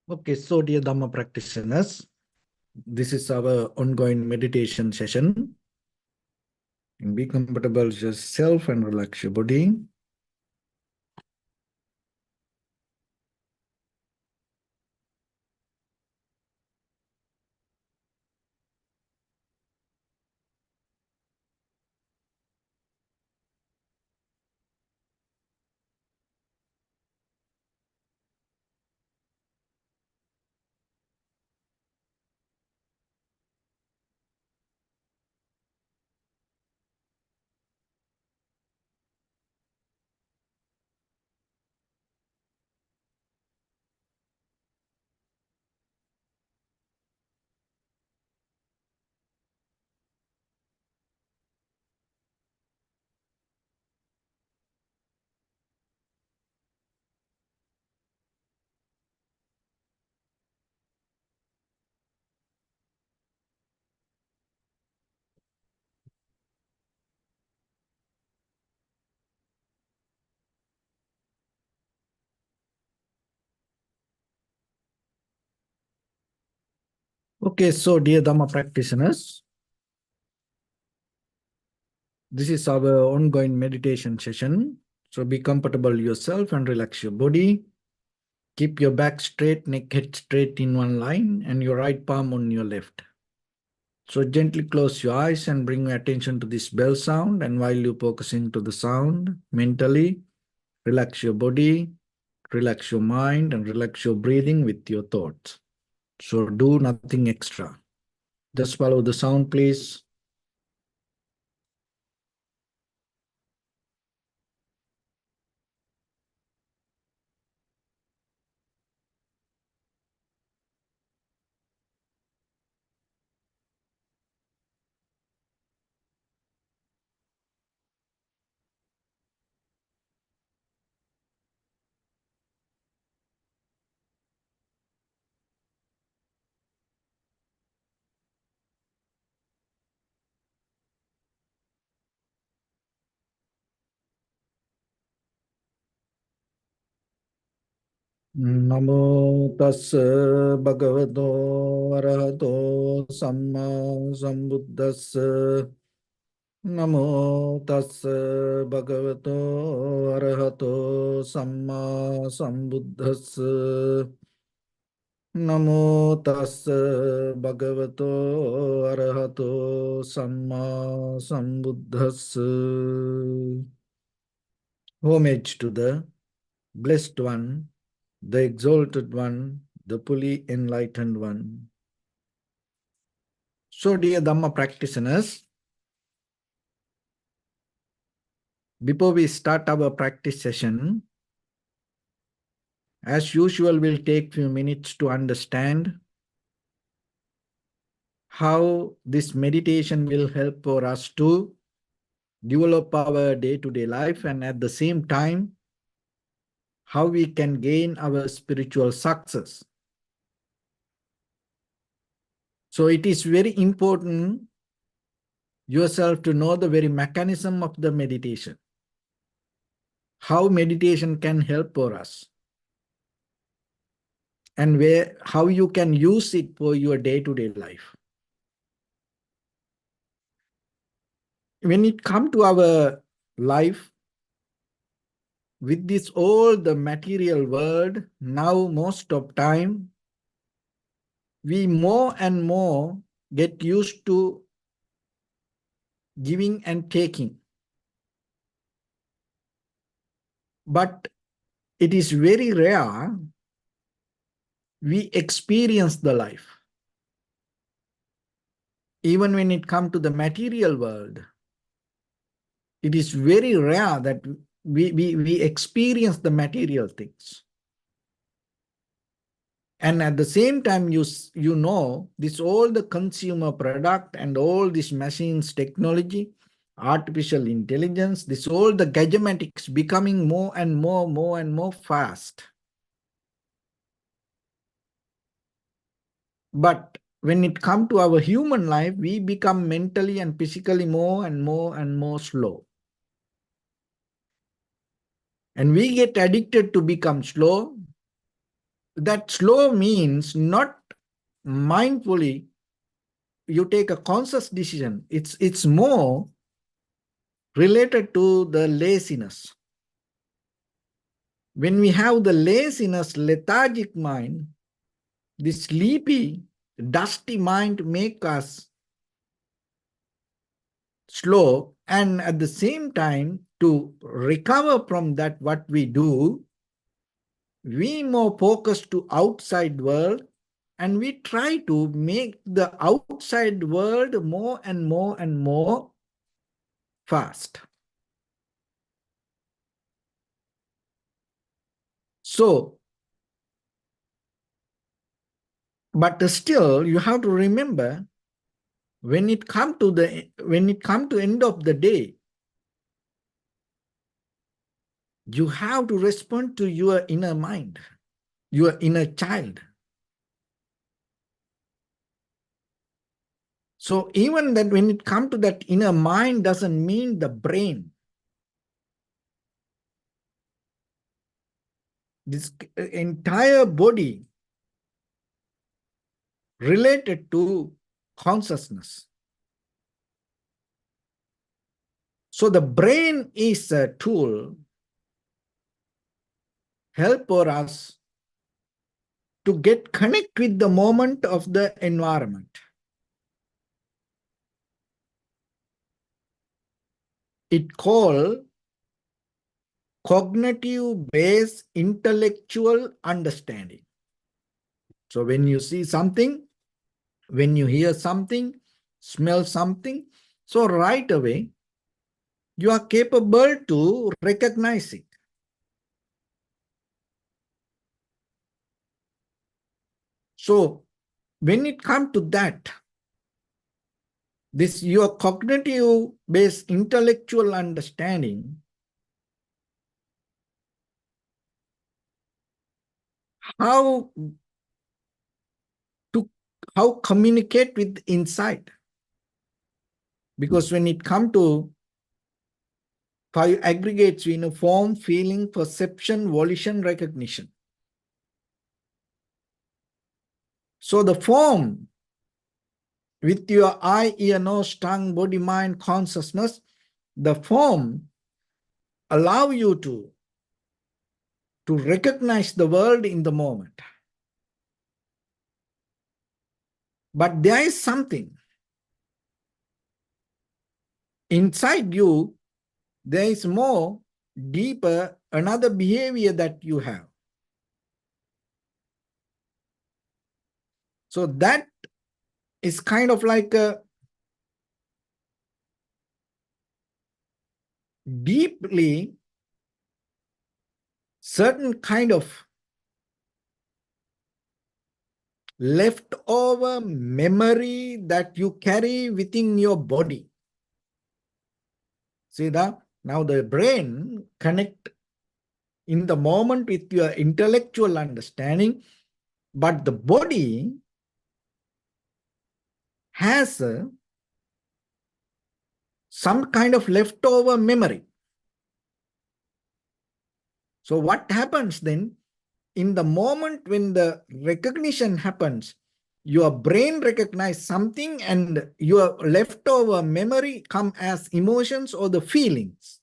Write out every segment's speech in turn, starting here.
Okay, so dear Dhamma practitioners, this is our ongoing meditation session. And be comfortable with yourself and relax your body. Okay, so dear Dhamma practitioners, this is our ongoing meditation session. So be comfortable yourself and relax your body. Keep your back straight, neck head straight in one line, and your right palm on your left. So gently close your eyes and bring your attention to this bell sound. And while you focusing to the sound mentally, relax your body, relax your mind, and relax your breathing with your thoughts. So do nothing extra. Just follow the sound, please. Namo tassa bhagavato arahato samma sambuddhassa. Namo tassa bhagavato arahato samma sambuddhassa. Namo tassa bhagavato arahato samma sambuddhassa. Homage to the Blessed One, the Exalted One, the fully enlightened One. So, dear Dhamma practitioners, before we start our practice session, as usual, we'll take few minutes to understand how this meditation will help for us to develop our day-to-day life, and at the same time, how we can gain our spiritual success. So it is very important yourself to know the very mechanism of the meditation, how meditation can help for us, and how you can use it for your day-to-day life. When it comes to our life, with this all the material world, now most of time, we more and more get used to giving and taking. But it is very rare we experience the life. Even when it comes to the material world, it is very rare that we experience the material things. And at the same time, you know, this all the consumer product and all this machines technology, artificial intelligence, this all the gadgetics becoming more and more fast. But when it comes to our human life, we become mentally and physically more and more slow. And we get addicted to become slow. that slow means not mindfully you take a conscious decision. It's more related to the laziness. When we have the laziness, lethargic mind, the sleepy, dusty mind make us slow, and at the same time, to recover from that what we do, we more focus to outside world, and we try to make the outside world more and more and more fast. So, but still you have to remember, when it come to end of the day, you have to respond to your inner mind, your inner child. So even that when it comes to that inner mind doesn't mean the brain. This entire body related to consciousness. So the brain is a tool help for us to get connect with the moment of the environment. It called cognitive-based intellectual understanding. So when you see something, when you hear something, smell something, so right away, you are capable to recognize it. So when it comes to that, this your cognitive-based intellectual understanding, how communicate with insight. Because when it comes to five aggregates, form, feeling, perception, volition, recognition. So the form, with your eye, ear, nose, tongue, body, mind, consciousness, the form allow you to recognize the world in the moment. But there is something inside you, there is more deeper, another behavior that you have. So that is kind of like a deeply certain kind of leftover memory that you carry within your body. See that? Now the brain connect in the moment with your intellectual understanding, but the body has some kind of leftover memory. So what happens then? In the moment when the recognition happens, your brain recognizes something and your leftover memory come as emotions or the feelings.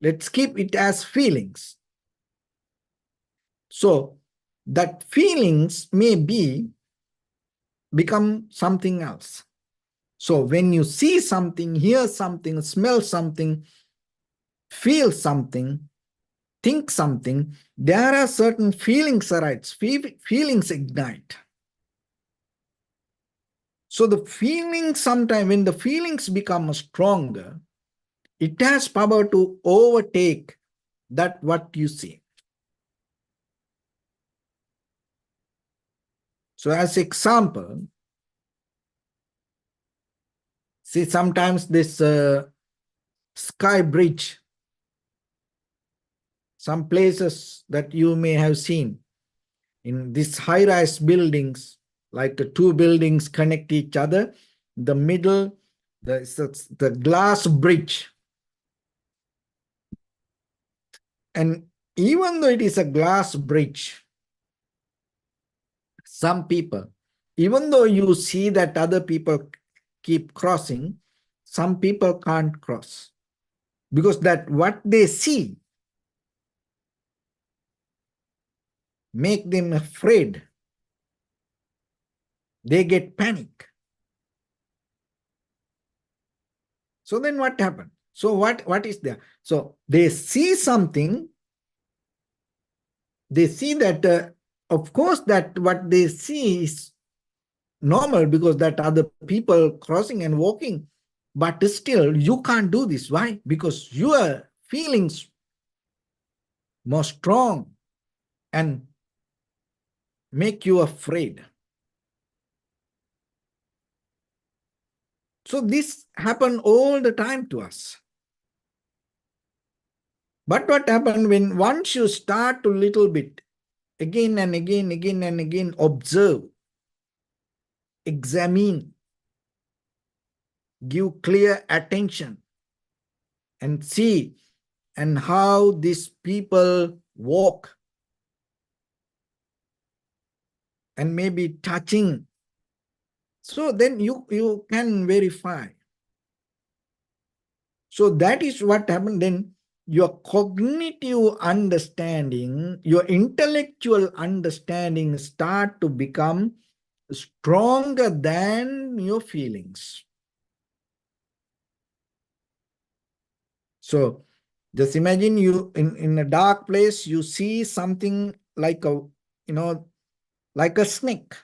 Let's keep it as feelings. So that feelings may become something else. So when you see something, hear something, smell something, feel something, think something, there are certain feelings arise, feelings ignite. So the feelings, sometimes when the feelings become stronger, it has power to overtake that what you see. So as example, see sometimes this sky bridge, some places that you may have seen in these high-rise buildings, like the two buildings connect each other, the middle, the glass bridge. And even though it is a glass bridge, Some people, even though you see that other people keep crossing, some people can't cross because that what they see make them afraid. They get panic. So then what happened? So what is there? So they see something. They see that, of course, that what they see is normal because that other people crossing and walking. But still, you can't do this. Why? Because your feelings more strong and make you afraid. So this happen all the time to us. But what happened when once you start to little bit, again and again, observe, examine, give clear attention, and see and how these people walk and maybe touching. So then you can verify. So that is what happened. Then your cognitive understanding, your intellectual understanding start to become stronger than your feelings. So just imagine you in a dark place, you see something like a, like a snake.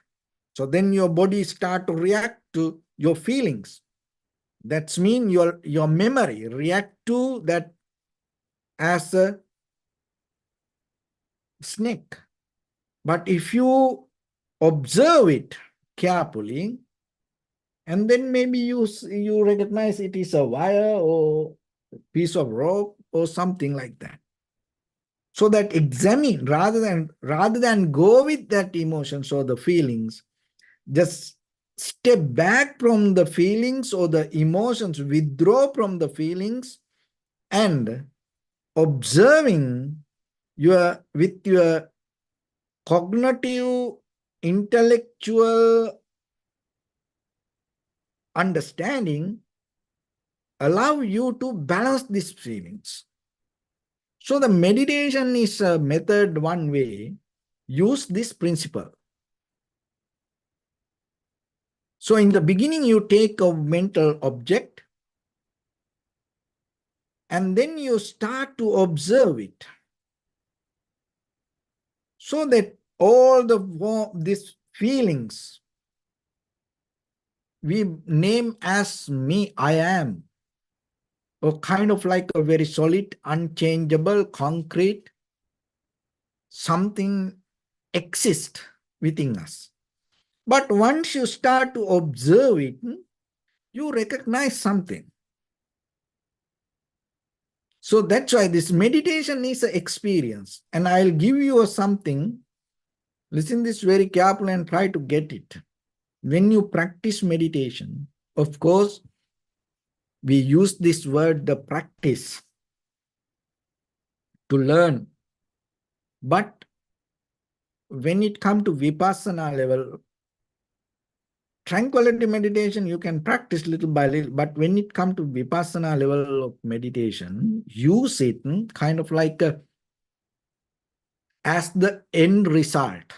So then your body start to react to your feelings. That's mean your memory react to that as a snake. But if you observe it carefully, and then maybe you recognize it is a wire or a piece of rope or something like that. So that examine rather than go with that emotions or the feelings, just step back from the feelings or the emotions, withdraw from the feelings, and observing with your cognitive, intellectual understanding, allow you to balance these feelings. So the meditation is a method one way. Use this principle. So in the beginning, you take a mental object and then you start to observe it. So that all these feelings we name as me, I am, or kind of like a very solid, unchangeable, concrete, something exists within us. But once you start to observe it, you recognize something. So that's why this meditation is an experience. And I'll give you something. Listen this very carefully and try to get it. When you practice meditation, of course, we use this word, the practice, to learn. But when it comes to vipassana level, tranquility meditation, you can practice little by little. But when it comes to vipassana level of meditation, use it kind of like as the end result.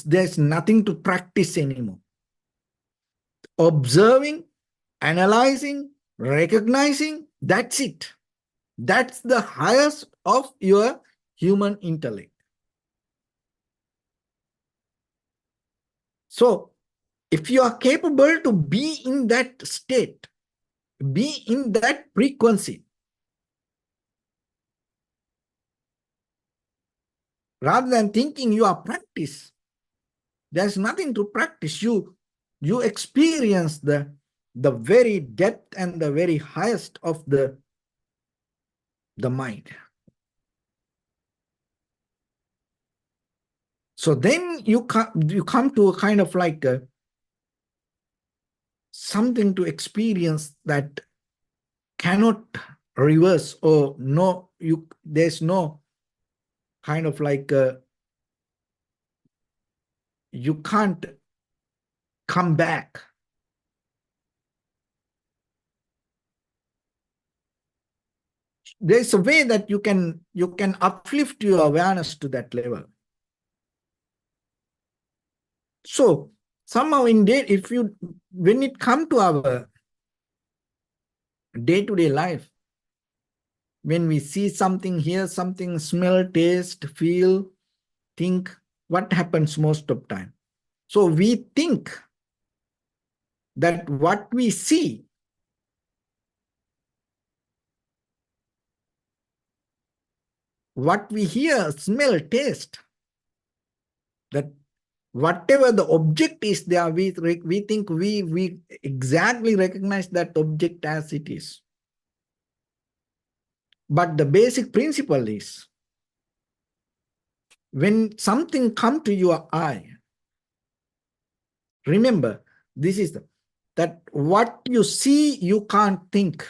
There's nothing to practice anymore. Observing, analyzing, recognizing, that's it. That's the highest of your human intellect. So, if you are capable to be in that state, be in that frequency, rather than thinking you are practice, there's nothing to practice. You experience the very depth and the very highest of the mind. So then you come to a kind of like something to experience that cannot reverse, or no, there's no kind of like you can't come back. There's a way that you can uplift your awareness to that level. So somehow when it comes to our day-to-day life, when we see something, hear something, smell, taste, feel, think, what happens most of the time? So we think that what we see, what we hear, smell, taste, that whatever the object is there, we think we exactly recognize that object as it is. But the basic principle is, when something comes to your eye, remember, this is that what you see, you can't think.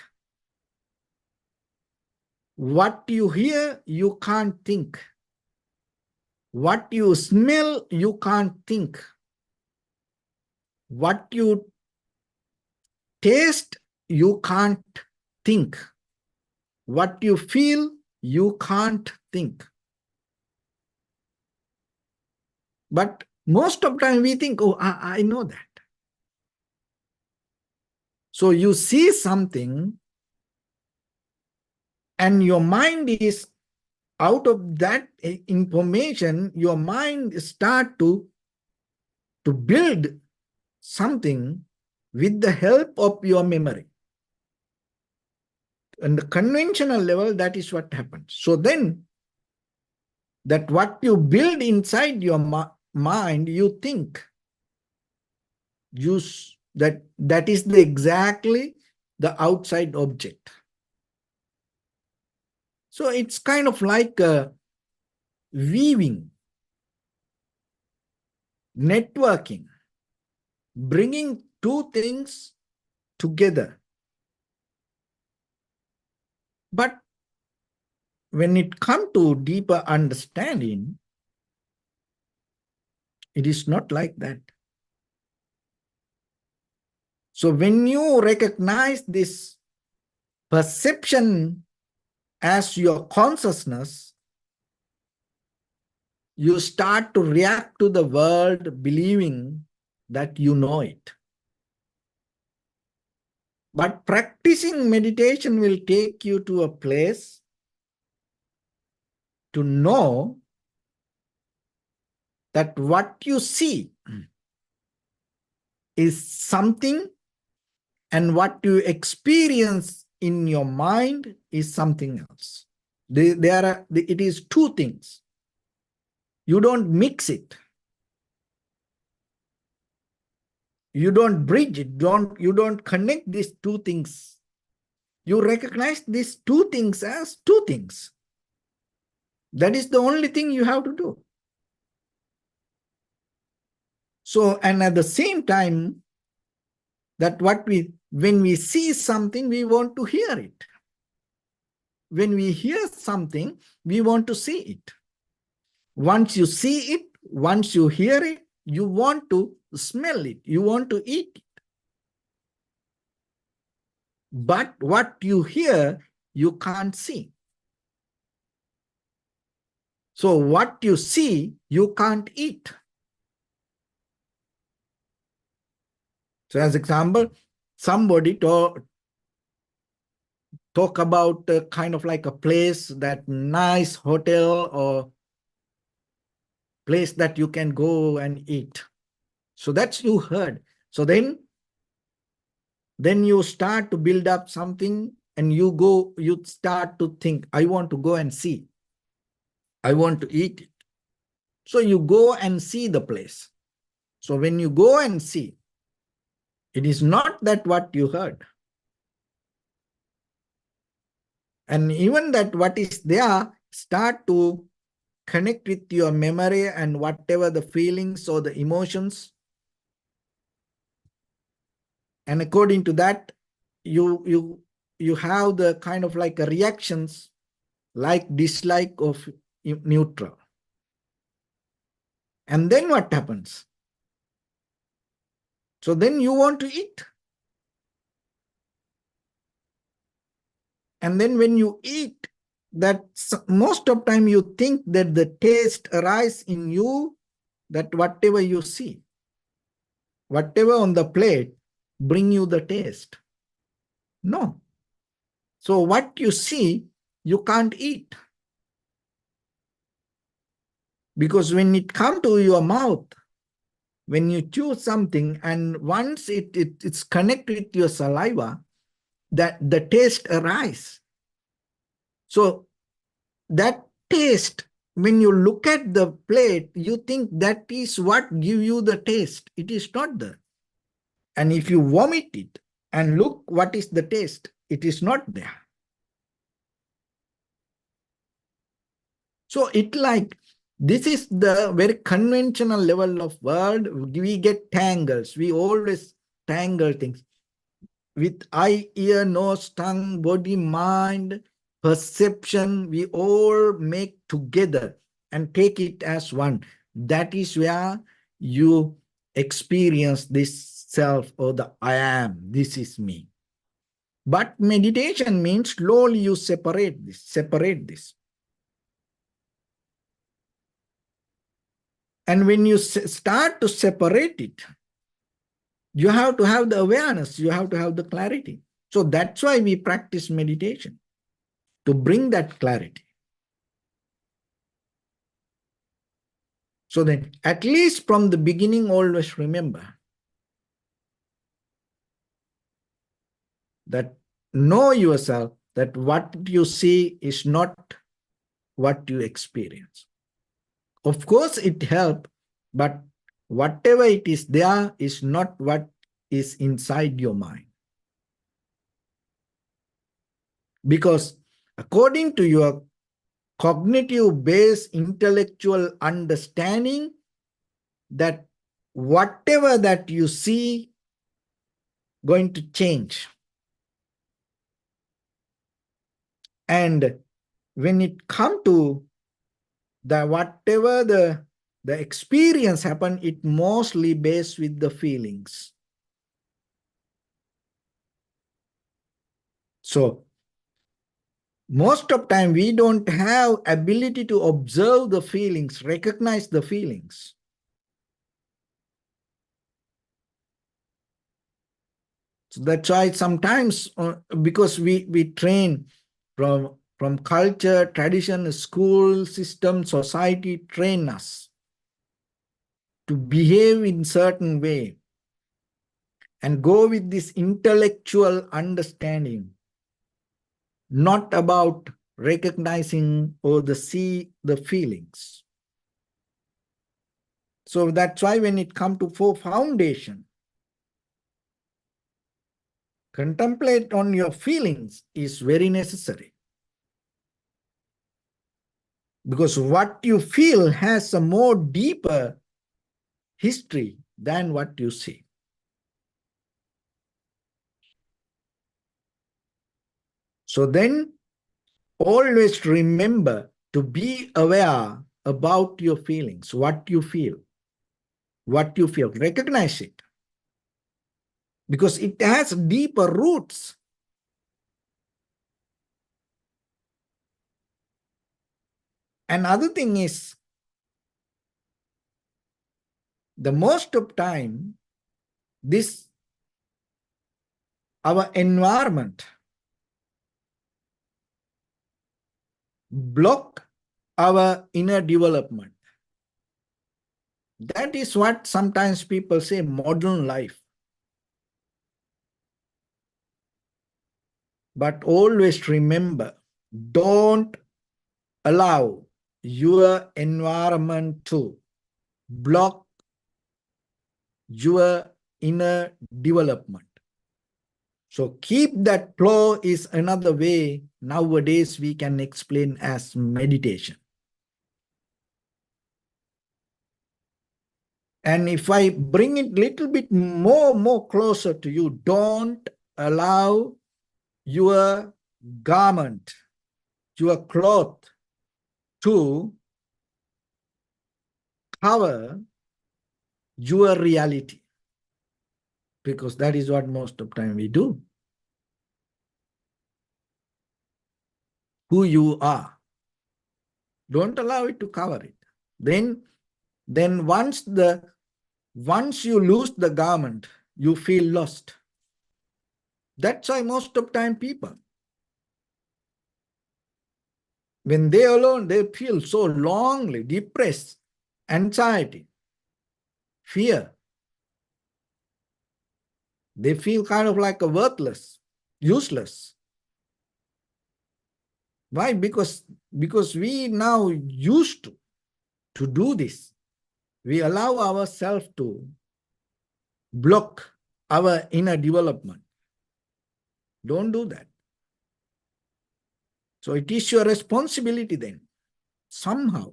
What you hear, you can't think. What you smell, you can't think. What you taste, you can't think. What you feel, you can't think. But most of the time we think, oh, I know that. So you see something and your mind is, out of that information, your mind start to build something with the help of your memory. On the conventional level, that is what happens. So then, that what you build inside your mind, you think, that is exactly the outside object. So it's kind of like weaving, networking, bringing two things together. But when it comes to deeper understanding, it is not like that. So when you recognize this perception as your consciousness, you start to react to the world believing that you know it. But practicing meditation will take you to a place to know that what you see is something and what you experience in your mind is something else. It is two things. You don't mix it. You don't bridge it. You don't connect these two things. You recognize these two things as two things. That is the only thing you have to do. So, and at the same time, that when we see something, we want to hear it. When we hear something, we want to see it. Once you see it, once you hear it, you want to smell it, you want to eat it. But what you hear, you can't see. So what you see, you can't eat. So as example, somebody talk about kind of like a place, that nice hotel or place that you can go and eat. So that's you heard. So then you start to build up something and you start to think, I want to go and see. I want to eat it. So you go and see the place. So when you go and see, it is not that what you heard. And even that what is there start to connect with your memory and whatever the feelings or the emotions. And according to that, you have the kind of like a reactions, like dislike of neutral. And then what happens? So then you want to eat. And then when you eat, that most of time you think that the taste arises in you, that whatever you see, whatever on the plate, bring you the taste. No. So what you see, you can't eat. Because when it comes to your mouth, when you chew something, and once it's connected with your saliva, that the taste arises. So that taste, when you look at the plate, you think that is what give you the taste. It is not there. And if you vomit it and look what is the taste, it is not there. So it like, this is the very conventional level of world. We get tangles. We always tangle things with eye, ear, nose, tongue, body, mind, perception. We all make together and take it as one. That is where you experience this self, or the I am. This is me. But meditation means slowly you separate this. And when you start to separate it, you have to have the awareness, you have to have the clarity. So that's why we practice meditation, to bring that clarity. So then, at least from the beginning, always remember that know yourself, that what you see is not what you experience. Of course, it helps, but whatever it is there is not what is inside your mind. Because according to your cognitive-based intellectual understanding, that whatever that you see going to change. And when it come to the whatever the experience happen, it mostly based with the feelings. So most of time we don't have ability to observe the feelings, recognize the feelings. So that's why sometimes, because we train from culture, tradition, school system, society train us to behave in certain way and go with this intellectual understanding, not about recognizing or see the feelings. So that's why when it comes to foundation, contemplate on your feelings is very necessary. Because what you feel has a more deeper history than what you see. So then always remember to be aware about your feelings, what you feel, recognize it. Because it has deeper roots. Another thing is, the most of time, this, our environment block our inner development. That is what sometimes people say modern life. But always remember, don't allow your environment to block your inner development. So keep that flow is another way nowadays we can explain as meditation. And if I bring it little bit more closer to you, don't allow your garment, your cloth to cover your reality. because that is what most of the time we do. Who you are. Don't allow it to cover it. Then once you lose the garment, you feel lost. That's why most of the time people, when they alone, they feel so lonely, depressed, anxiety, fear. They feel kind of like a worthless, useless. Why? Because we now used to do this. We allow ourselves to block our inner development. Don't do that. So it is your responsibility then, somehow,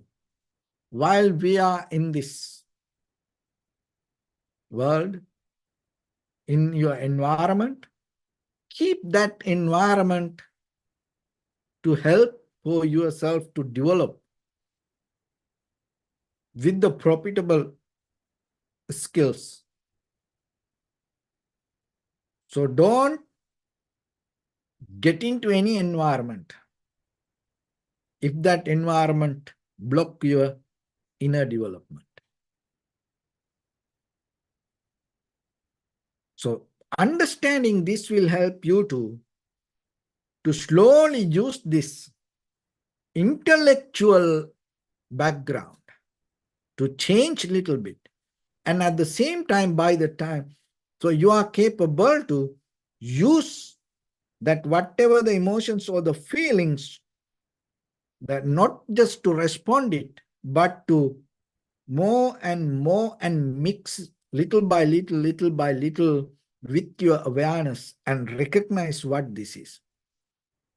while we are in this world, in your environment, keep that environment to help for yourself to develop with the profitable skills. So don't get into any environment if that environment block your inner development. So understanding this will help you to slowly use this intellectual background to change a little bit. And at the same time, by the time, so you are capable to use that whatever the emotions or the feelings, that not just to respond it, but to more and mix little by little with your awareness and recognize what this is.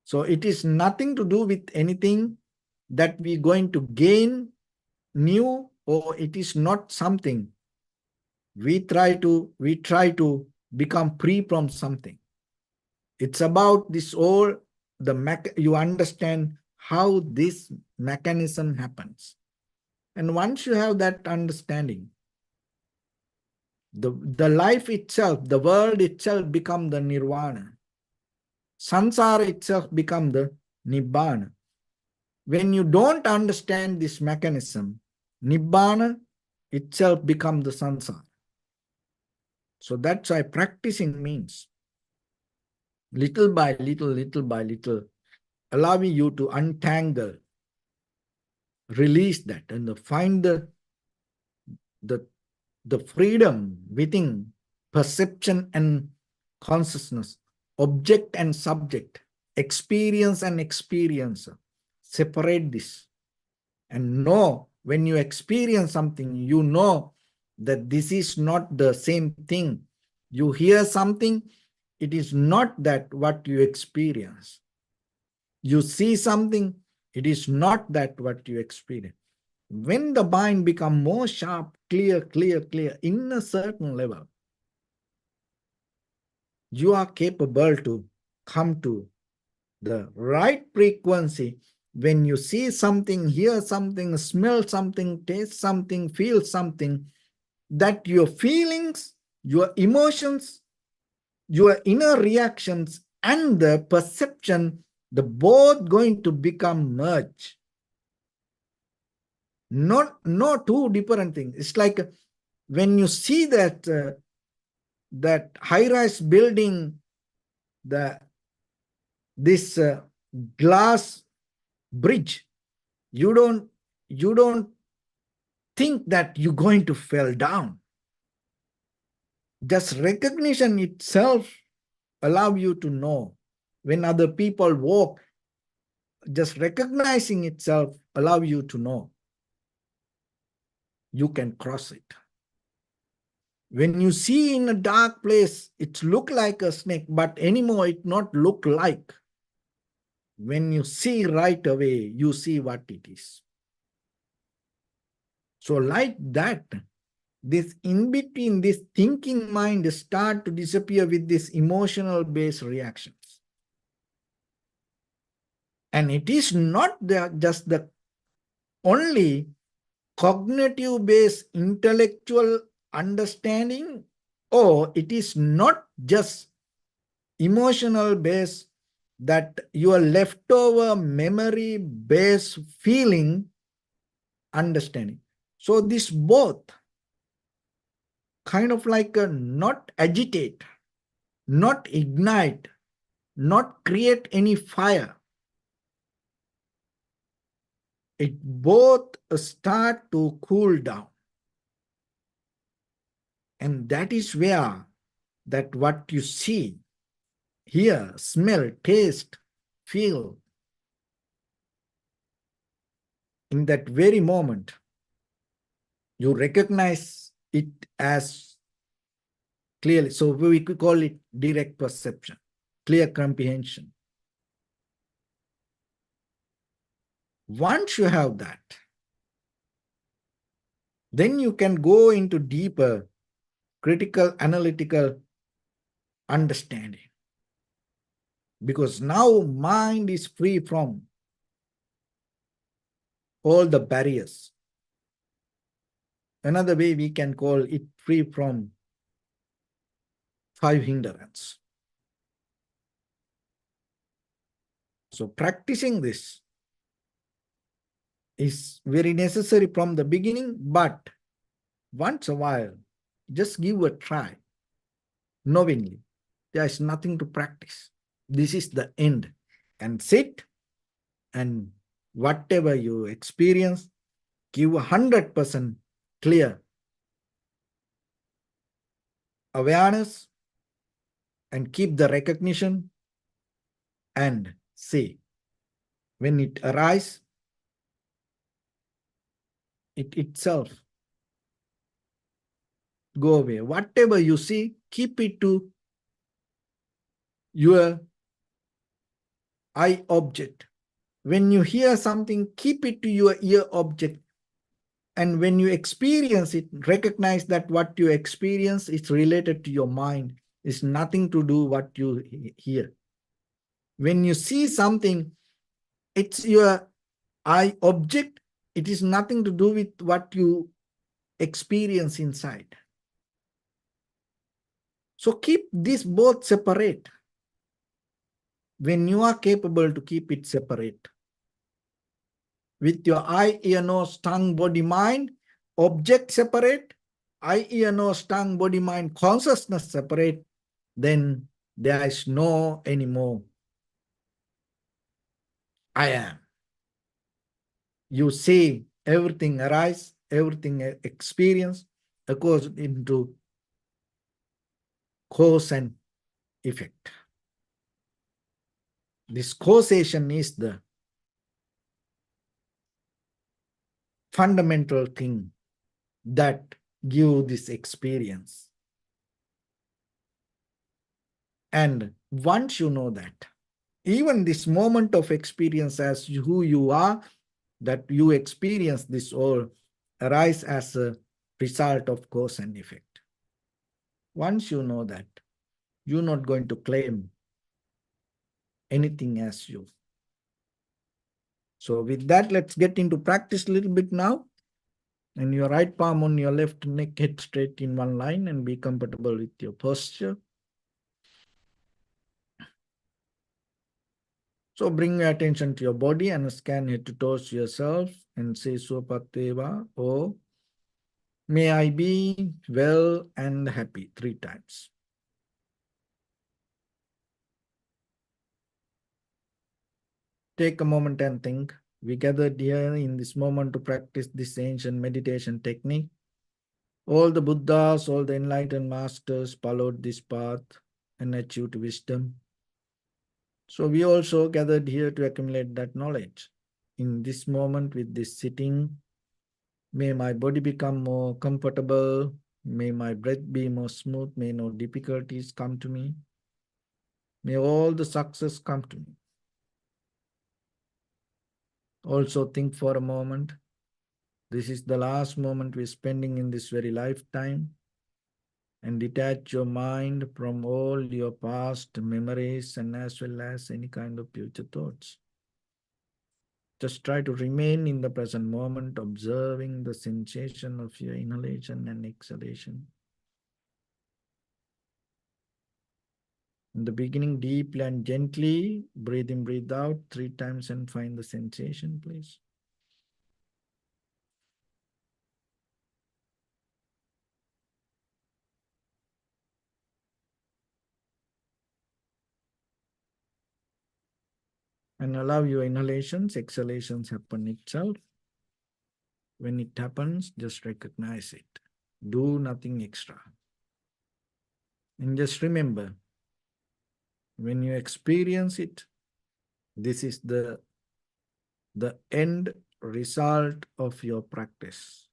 So it is nothing to do with anything that we're going to gain new, or it is not something we try to become free from something. It's about this all, you understand how this mechanism happens. And once you have that understanding, the life itself, the world itself become the nirvana. Sansara itself become the nibbana. When you don't understand this mechanism, nibbana itself become the sansara. So that's why practicing means little by little, allowing you to untangle, release that, and find the freedom within perception and consciousness, object and subject, experience and experiencer. Separate this and know when you experience something, you know that this is not the same thing. You hear something, it is not that what you experience. You see something, it is not that what you experience. When the mind becomes more sharp, clear, in a certain level, you are capable to come to the right frequency. When you see something, hear something, smell something, taste something, feel something, that your feelings, your emotions, your inner reactions, and the perception, the both going to become merged. No two different things. It's like when you see that that high-rise building, this glass bridge, you don't think that you're going to fall down. Just recognition itself allow you to know. When other people walk, just recognizing itself allow you to know you can cross it. When you see in a dark place, it look like a snake, but anymore it not look like. When you see right away, you see what it is. So like that, this in between, this thinking mind start to disappear with this emotional based reactions. And it is not just the only cognitive based intellectual understanding Or it is not just emotional base, that your leftover memory base feeling understanding. So this both kind of like a not agitate, not ignite, not create any fire. It both start to cool down. And that is where that what you see, hear, smell, taste, feel, in that very moment, you recognize it as clearly. So we could call it direct perception, clear comprehension. Once you have that, then you can go into deeper critical analytical understanding. Because now mind is free from all the barriers. Another way we can call it free from 5 hindrances. So practicing this is very necessary from the beginning, but once a while, just give a try, knowingly. There is nothing to practice. This is the end. And sit, and whatever you experience, give 100% clear awareness and keep the recognition, and see. When it arises, it itself go away. Whatever you see, keep it to your eye object. When you hear something, keep it to your ear object. And when you experience it, recognize that what you experience is related to your mind. It's nothing to do what you hear. When you see something, it's your eye object. It is nothing to do with what you experience inside. So keep this both separate. When you are capable to keep it separate, with your eye, ear, nose, tongue, body, mind, object separate, eye, ear, nose, tongue, body, mind, consciousness separate, then there is no anymore I am. You see everything arise, everything experience, goes into cause and effect. This causation is the fundamental thing that give this experience. And once you know that, even this moment of experience as who you are, that you experience this all arise as a result of cause and effect. Once you know that, you're not going to claim anything as you. So with that, let's get into practice a little bit now. And your right palm on your left neck, head straight in one line, and be comfortable with your posture. So bring your attention to your body and scan head to toes yourself and say Swapateva, or may I be well and happy 3 times. Take a moment and think. We gathered here in this moment to practice this ancient meditation technique. All the Buddhas, all the enlightened masters followed this path and achieved wisdom. So we also gathered here to accumulate that knowledge. In this moment with this sitting, may my body become more comfortable. May my breath be more smooth. May no difficulties come to me. May all the success come to me. Also think for a moment. This is the last moment we're spending in this very lifetime. And detach your mind from all your past memories and as well as any kind of future thoughts. Just try to remain in the present moment, observing the sensation of your inhalation and exhalation. In the beginning, deeply and gently, breathe in, breathe out 3 times and find the sensation, please. And allow your inhalations, exhalations happen itself. When it happens, just recognize it. Do nothing extra. And just remember, when you experience it, this is the end result of your practice.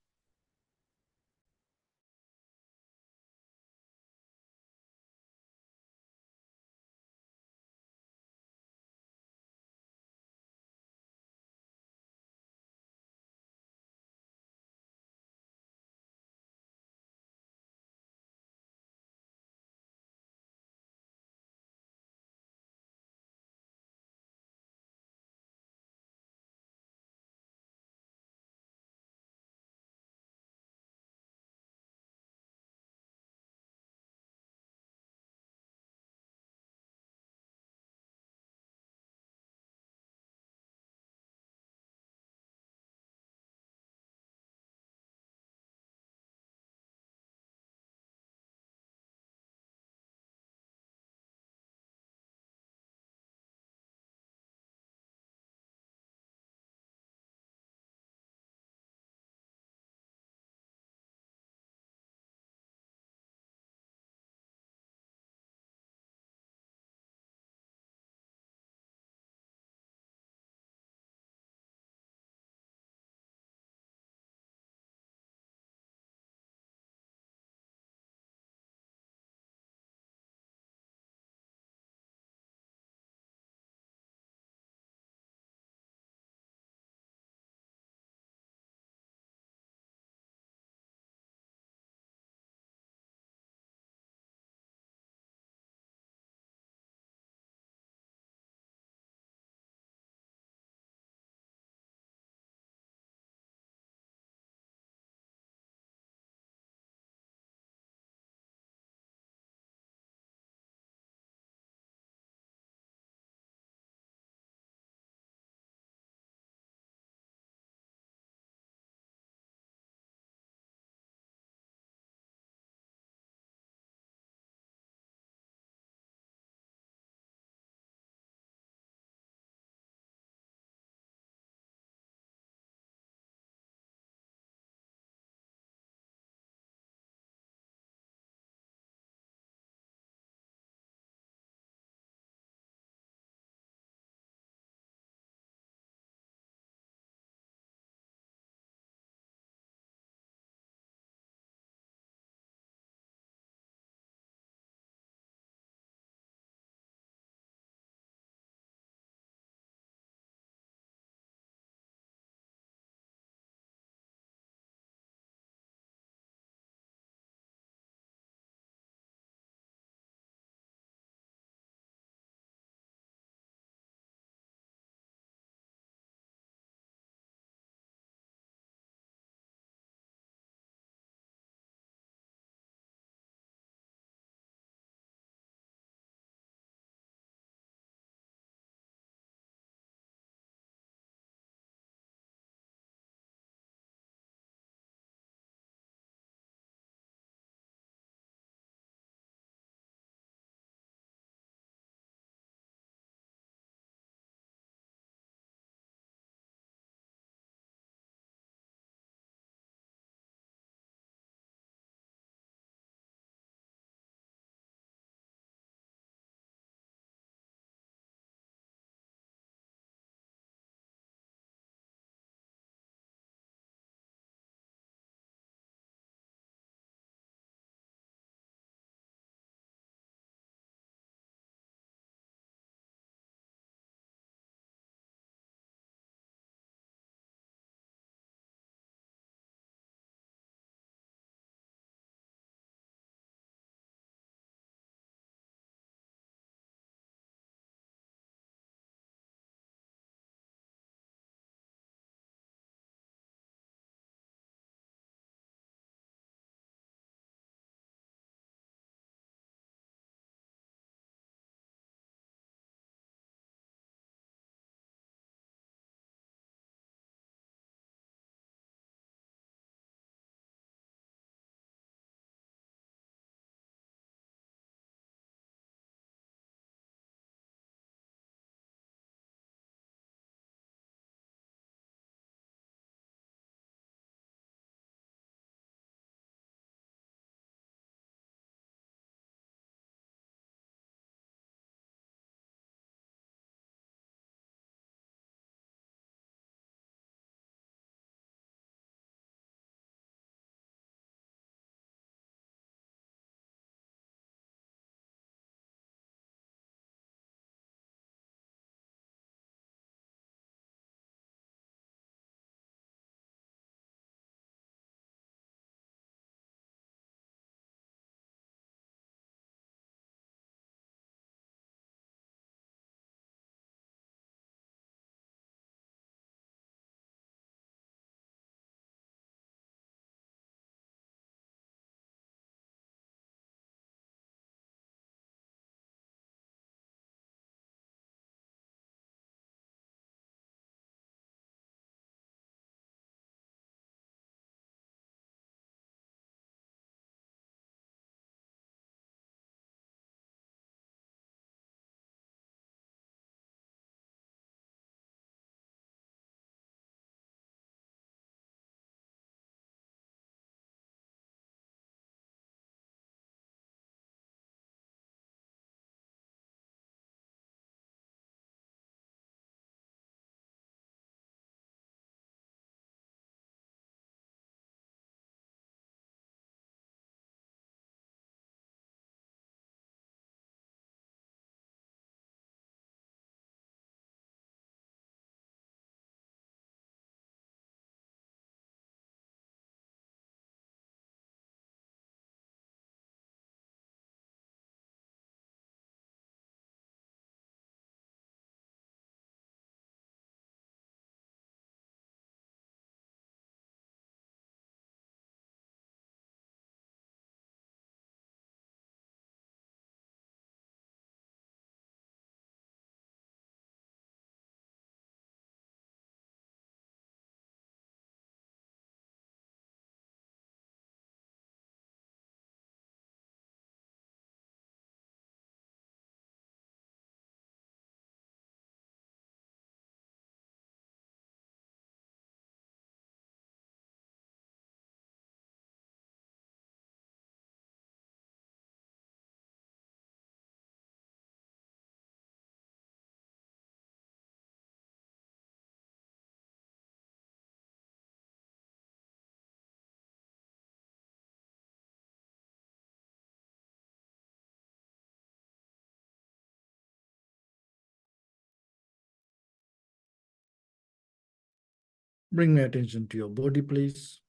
Bring your attention to your body, please.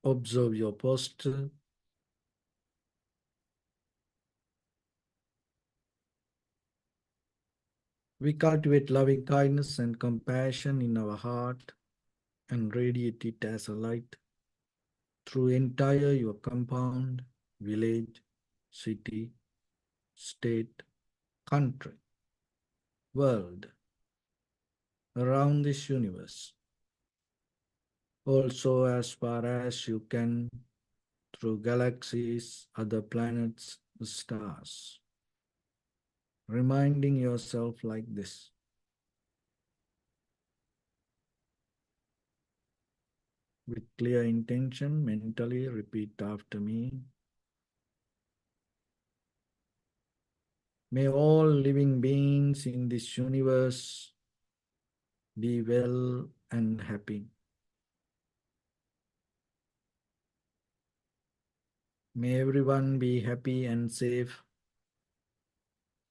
Observe your posture. We cultivate loving kindness and compassion in our heart and radiate it as a light through entire your compound, village, city, state, country, world, around this universe. Also as far as you can through galaxies, other planets, stars. Reminding yourself like this. With clear intention, mentally repeat after me. May all living beings in this universe be well and happy. May everyone be happy and safe.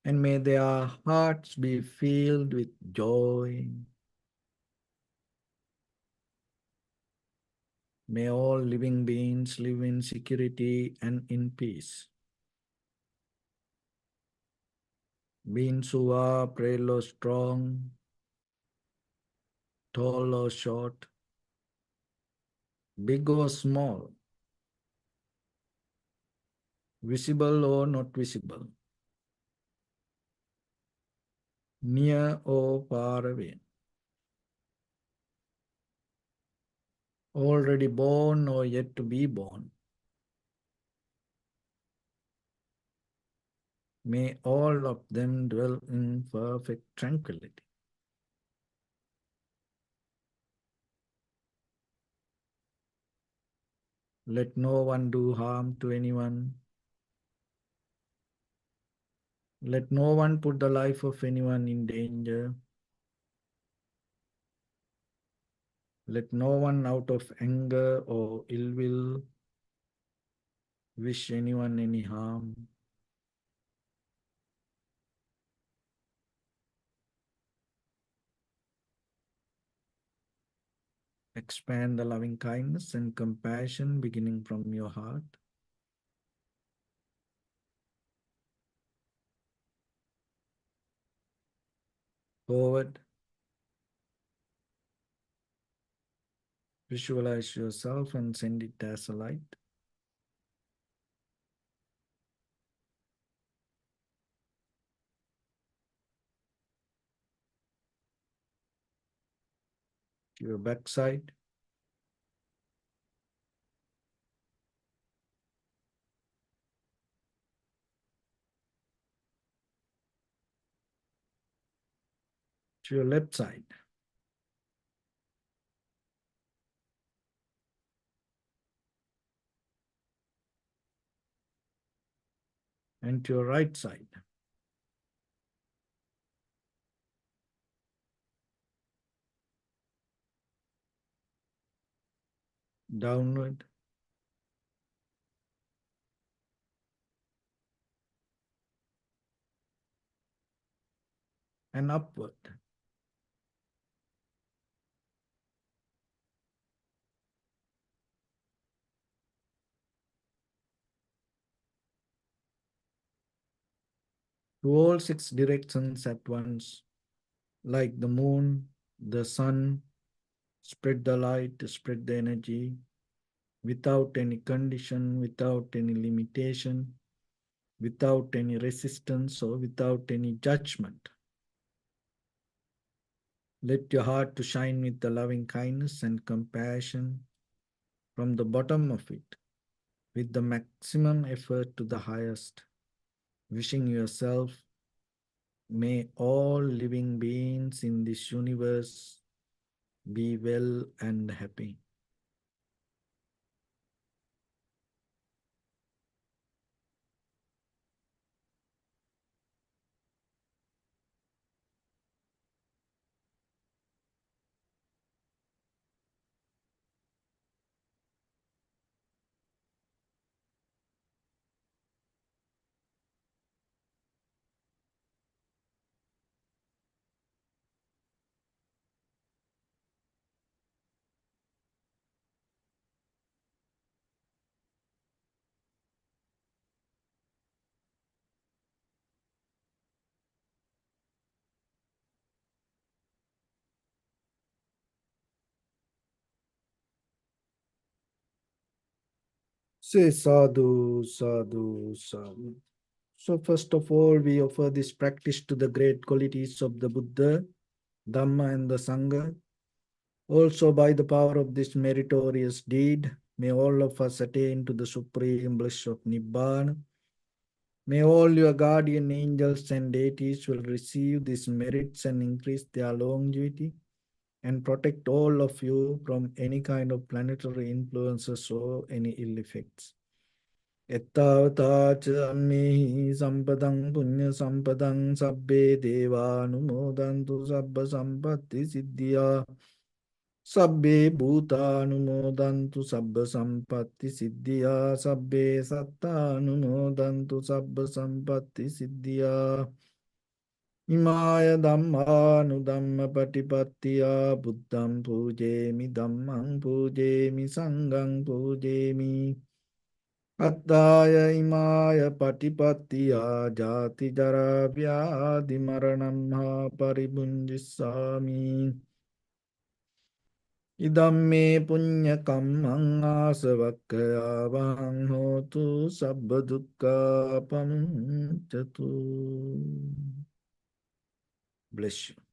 And may their hearts be filled with joy. May all living beings live in security and in peace. Beings who are frail or strong, tall or short, big or small, visible or not visible, near or far away, already born or yet to be born. May all of them dwell in perfect tranquility. Let no one do harm to anyone. Let no one put the life of anyone in danger. Let no one out of anger or ill will wish anyone any harm. Expand the loving kindness and compassion beginning from your heart. Forward. Visualize yourself and send it as a light. To your backside. To your left side. And to your right side. Downward. And upward. To all six directions at once, like the moon, the sun, spread the light, spread the energy, without any condition, without any limitation, without any resistance or without any judgment. Let your heart to shine with the loving kindness and compassion from the bottom of it, with the maximum effort to the highest, wishing yourself, may all living beings in this universe be well and happy. Say sadhu, sadhu, sadhu. So first of all, we offer this practice to the great qualities of the Buddha, Dhamma and the Sangha. Also by the power of this meritorious deed, may all of us attain to the supreme bliss of Nibbana. May all your guardian angels and deities will receive these merits and increase their longevity and protect all of you from any kind of planetary influences or any ill effects. Ettavata cha ammehi sampadang punya sampadang sabbe deva anumodantu sabba sampatti siddhya sabbe bhuta anumodantu sabba sampatti siddhya sabbe satta anumodantu sabba sampatti siddhya Imaya Dhamma Dhamma Patipattiya Buddham Pujemi Dhammam Pujemi Sangham Pujemi Attaya Imaya Patipattiya Jati Jara Vyadi Maranam Ha Paribunjisami Idamme Punya Kammang Asavakkaya Vang Hotu Sabba Dukkha Pamuncatu. Bless you.